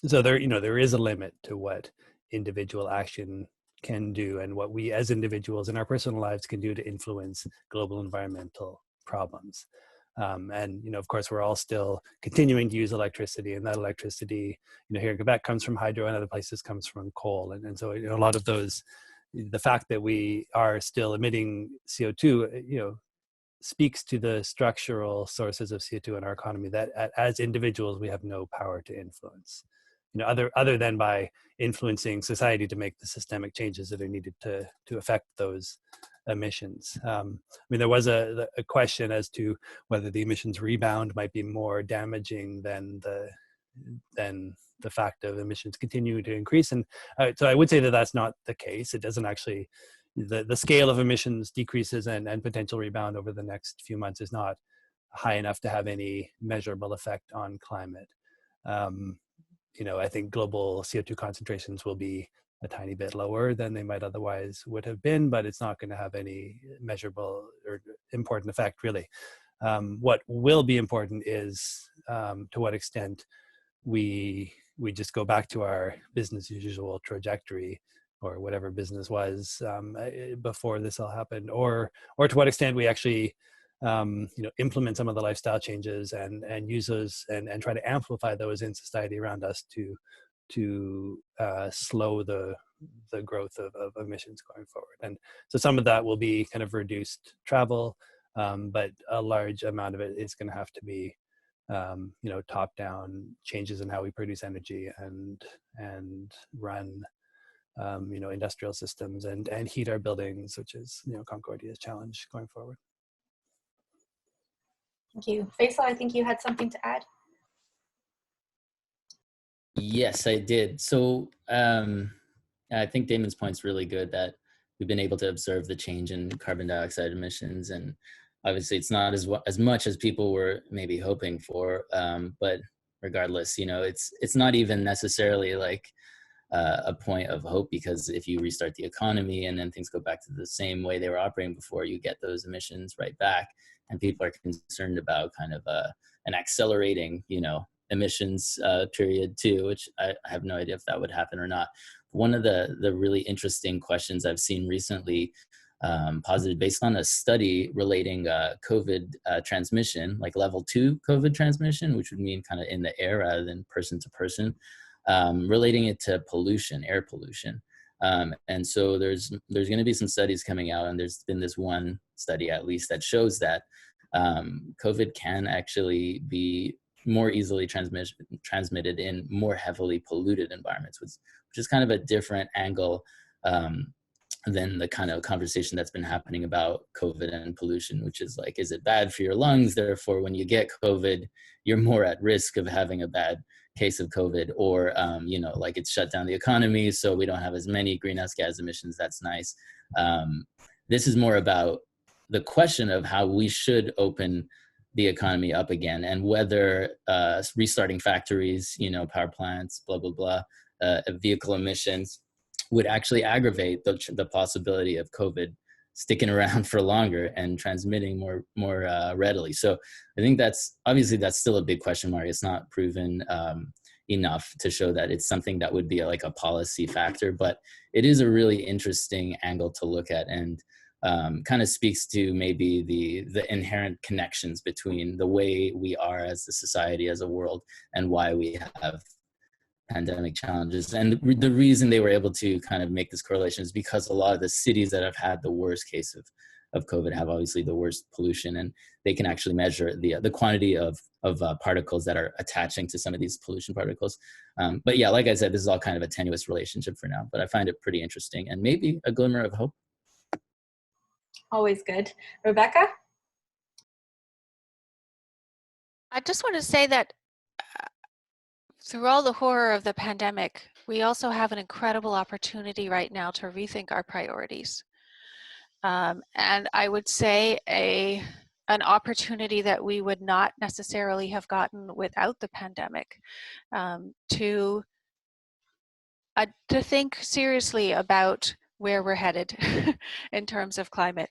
so there, you know, there is a limit to what individual action can do and what we as individuals in our personal lives can do to influence global environmental problems. And, you know, of course, we're all still continuing to use electricity, and that electricity, you know, here in Quebec comes from hydro, and other places comes from coal. And so, you know, a lot of those, the fact that we are still emitting CO2, you know, speaks to the structural sources of CO2 in our economy that as individuals, we have no power to influence, you know, other than by influencing society to make the systemic changes that are needed to affect those emissions. I mean, there was a question as to whether the emissions rebound might be more damaging than the fact of emissions continuing to increase. And so I would say that that's not the case. It doesn't actually, the scale of emissions decreases and potential rebound over the next few months is not high enough to have any measurable effect on climate. You know, I think global CO2 concentrations will be a tiny bit lower than they might otherwise would have been, but it's not going to have any measurable or important effect, really. What will be important is to what extent we just go back to our business as usual trajectory, or whatever business was before this all happened, or to what extent we actually you know, implement some of the lifestyle changes and use those and try to amplify those in society around us to slow the growth of emissions going forward. And so some of that will be kind of reduced travel, but a large amount of it is going to have to be you know, top-down changes in how we produce energy and run you know, industrial systems and heat our buildings, which is, you know, Concordia's challenge going forward. Thank you. Faisal, I think you had something to add. Yes, I did. So I think Damon's point's really good, that we've been able to observe the change in carbon dioxide emissions, and obviously it's not as much as people were maybe hoping for, but regardless, you know, it's not even necessarily like a point of hope, because if you restart the economy and then things go back to the same way they were operating before, you get those emissions right back. And people are concerned about kind of an accelerating, you know, emissions period too, which I have no idea if that would happen or not. One of the really interesting questions I've seen recently, posited based on a study relating COVID transmission, like level 2 COVID transmission, which would mean kind of in the air rather than person to person, relating it to pollution, air pollution. And so there's going to be some studies coming out, and there's been this one study at least that shows that COVID can actually be more easily transmitted in more heavily polluted environments, which is kind of a different angle than the kind of conversation that's been happening about COVID and pollution, which is like, is it bad for your lungs? Therefore, when you get COVID, you're more at risk of having a bad case of COVID, or, you know, like it's shut down the economy, so we don't have as many greenhouse gas emissions. That's nice. This is more about the question of how we should open the economy up again, and whether restarting factories, you know, power plants, blah, blah, blah, vehicle emissions would actually aggravate the possibility of COVID sticking around for longer and transmitting more readily. So I think that's still a big question mark. It's not proven enough to show that it's something that would be like a policy factor, but it is a really interesting angle to look at, and kind of speaks to maybe the inherent connections between the way we are as a society, as a world, and why we have pandemic challenges. And the reason they were able to kind of make this correlation is because a lot of the cities that have had the worst case of COVID have obviously the worst pollution, and they can actually measure the quantity of particles that are attaching to some of these pollution particles. But yeah, like I said, this is all kind of a tenuous relationship for now, but I find it pretty interesting and maybe a glimmer of hope. Always good. Rebecca? I just want to say that through all the horror of the pandemic, we also have an incredible opportunity right now to rethink our priorities. And I would say an opportunity that we would not necessarily have gotten without the pandemic, to think seriously about where we're headed in terms of climate,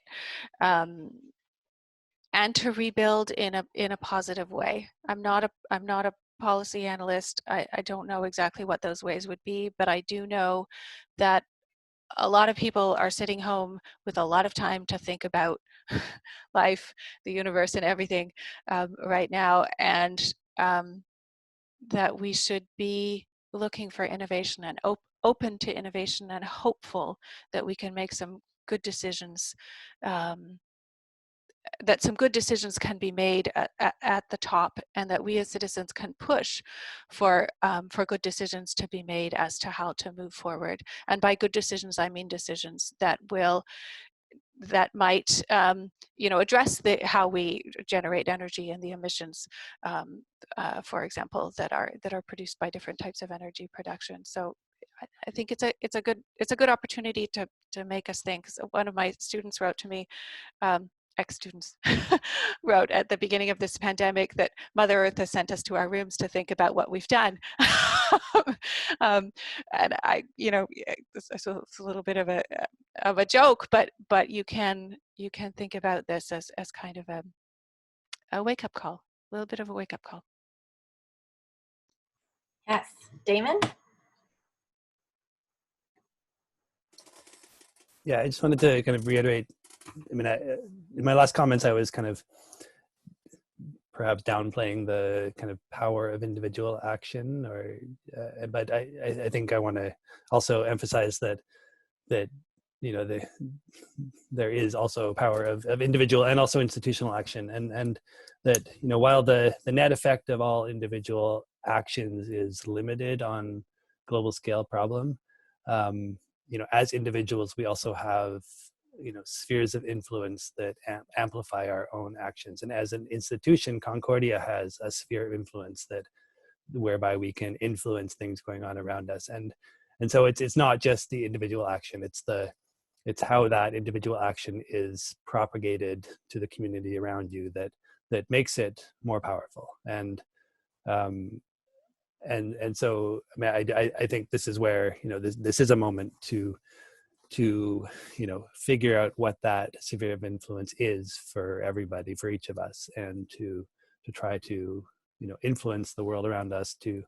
and to rebuild in a positive way. I'm not a policy analyst. I don't know exactly what those ways would be, but I do know that a lot of people are sitting home with a lot of time to think about life, the universe, and everything right now, and that we should be looking for innovation and open to innovation and hopeful that we can make some good decisions, that some good decisions can be made at the top, and that we as citizens can push for good decisions to be made as to how to move forward. And by good decisions, I mean decisions that might address how we generate energy and the emissions, for example, that are produced by different types of energy production. So I think it's a good opportunity to make us think. So one of my students wrote to me, ex-students wrote at the beginning of this pandemic, that Mother Earth has sent us to our rooms to think about what we've done. And I, it's a little bit of a joke, but you can think about this as kind of a wake-up call, a little bit of a wake-up call. Yes, Damon? Yeah, I just wanted to kind of reiterate. I mean, in my last comments, I was kind of perhaps downplaying the kind of power of individual action, but I think I want to also emphasize that there is also power of individual and also institutional action, and that while the net effect of all individual actions is limited on global scale problem, as individuals we also have spheres of influence that amplify our own actions. And as an institution, Concordia has a sphere of influence whereby we can influence things going on around us. And so it's not just the individual action, it's how that individual action is propagated to the community around you that makes it more powerful. And so I mean, I think this is where this is a moment to figure out what that sphere of influence is for everybody, for each of us, and to try to influence the world around us to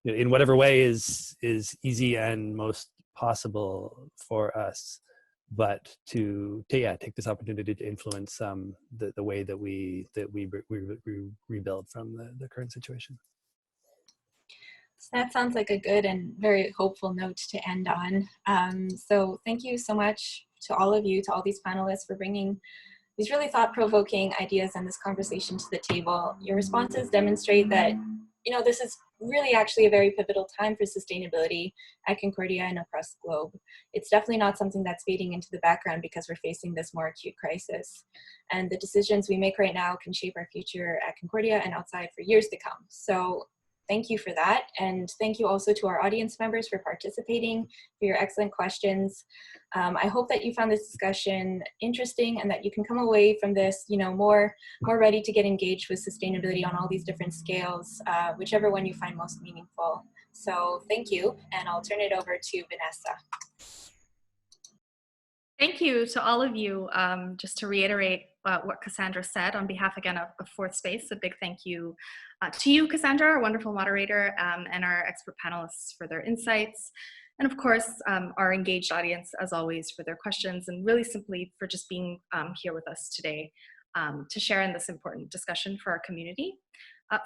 in whatever way is easy and most possible for us, but to take this opportunity to influence the way that we rebuild from the current situation. So that sounds like a good and very hopeful note to end on. So thank you so much to all of you, to all these panelists, for bringing these really thought-provoking ideas and this conversation to the table. Your responses demonstrate that this is really actually a very pivotal time for sustainability at Concordia and across the globe. It's definitely not something that's fading into the background because we're facing this more acute crisis. And the decisions we make right now can shape our future at Concordia and outside for years to come. So thank you for that. And thank you also to our audience members for participating, for your excellent questions. I hope that you found this discussion interesting and that you can come away from this, more ready to get engaged with sustainability on all these different scales, whichever one you find most meaningful. So thank you, and I'll turn it over to Vanessa. Thank you to all of you. Just to reiterate what Cassandra said, on behalf again of Fourth Space, a big thank you to you, Cassandra, our wonderful moderator, and our expert panelists for their insights. And of course, our engaged audience, as always, for their questions, and really simply for just being here with us today to share in this important discussion for our community.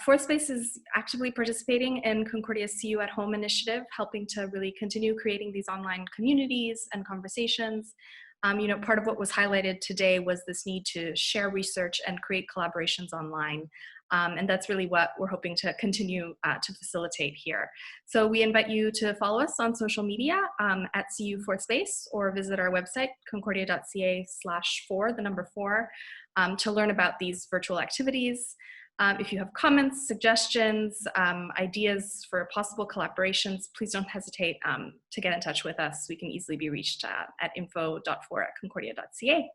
Fourth Space is actively participating in Concordia's See You at Home initiative, helping to really continue creating these online communities and conversations. Part of what was highlighted today was this need to share research and create collaborations online. And that's really what we're hoping to continue to facilitate here. So we invite you to follow us on social media at CU Fourth Space, or visit our website, concordia.ca/4, the number 4, to learn about these virtual activities. If you have comments, suggestions, ideas for possible collaborations, please don't hesitate to get in touch with us. We can easily be reached at info.for@concordia.ca.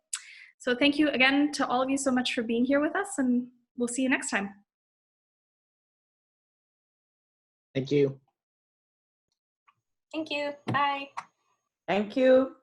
So thank you again to all of you so much for being here with us, and we'll see you next time. Thank you. Thank you. Bye. Thank you.